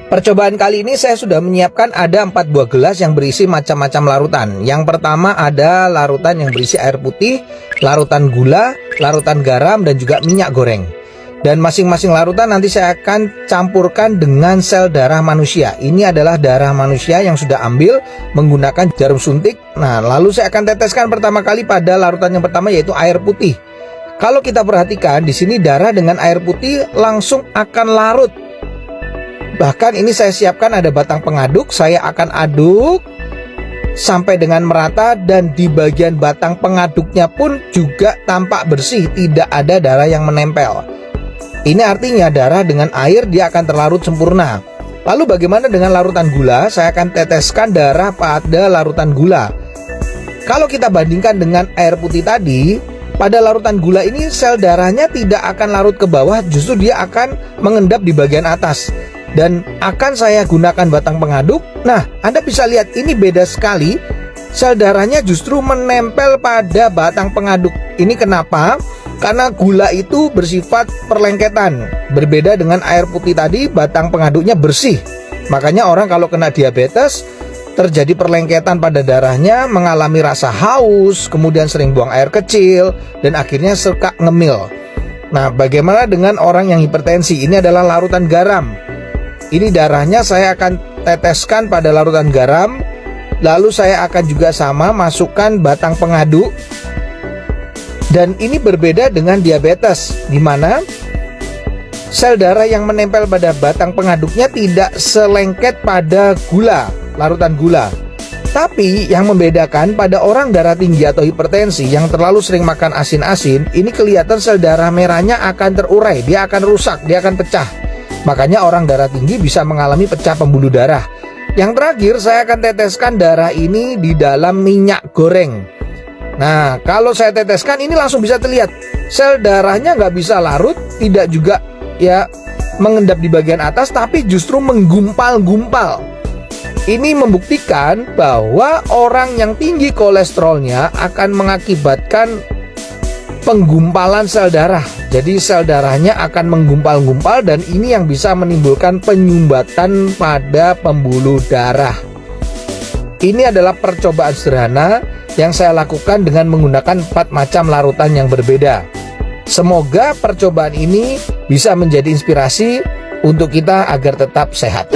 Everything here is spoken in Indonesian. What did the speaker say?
Percobaan kali ini saya sudah menyiapkan ada 4 buah gelas yang berisi macam-macam larutan. Yang pertama ada larutan yang berisi air putih, larutan gula, larutan garam, dan juga minyak goreng. Dan masing-masing larutan nanti saya akan campurkan dengan sel darah manusia. Ini adalah darah manusia yang sudah ambil menggunakan jarum suntik. Nah, lalu saya akan teteskan pertama kali pada larutan yang pertama, yaitu air putih. Kalau kita perhatikan di sini darah dengan air putih langsung akan larut. Bahkan ini saya siapkan ada batang pengaduk, saya akan aduk sampai dengan merata, dan di bagian batang pengaduknya pun juga tampak bersih, tidak ada darah yang menempel. Ini artinya darah dengan air dia akan terlarut sempurna. Lalu bagaimana dengan larutan gula? Saya akan teteskan darah pada larutan gula. Kalau kita bandingkan dengan air putih tadi, pada larutan gula ini sel darahnya tidak akan larut ke bawah, justru dia akan mengendap di bagian atas. Dan akan saya gunakan batang pengaduk. Nah, Anda bisa lihat ini beda sekali. Sel darahnya justru menempel pada batang pengaduk. Ini kenapa? Karena gula itu bersifat perlengketan. Berbeda dengan air putih tadi, batang pengaduknya bersih. Makanya orang kalau kena diabetes, terjadi perlengketan pada darahnya, mengalami rasa haus, kemudian sering buang air kecil, dan akhirnya suka ngemil. Nah, bagaimana dengan orang yang hipertensi? Ini adalah larutan garam. Ini darahnya saya akan teteskan pada larutan garam. Lalu saya akan juga sama masukkan batang pengaduk. Dan ini berbeda dengan diabetes, di mana sel darah yang menempel pada batang pengaduknya tidak selengket pada gula, larutan gula. Tapi yang membedakan pada orang darah tinggi atau hipertensi yang terlalu sering makan asin-asin, ini kelihatan sel darah merahnya akan terurai, dia akan rusak, dia akan pecah. Makanya orang darah tinggi bisa mengalami pecah pembuluh darah. Yang terakhir saya akan teteskan darah ini di dalam minyak goreng. Nah, kalau saya teteskan ini langsung bisa terlihat sel darahnya nggak bisa larut, tidak juga ya mengendap di bagian atas, tapi justru menggumpal-gumpal. Ini membuktikan bahwa orang yang tinggi kolesterolnya akan mengakibatkan penggumpalan sel darah. Jadi sel darahnya akan menggumpal-gumpal, dan ini yang bisa menimbulkan penyumbatan pada pembuluh darah. Ini adalah percobaan sederhana yang saya lakukan dengan menggunakan 4 macam larutan yang berbeda. Semoga percobaan ini bisa menjadi inspirasi untuk kita agar tetap sehat.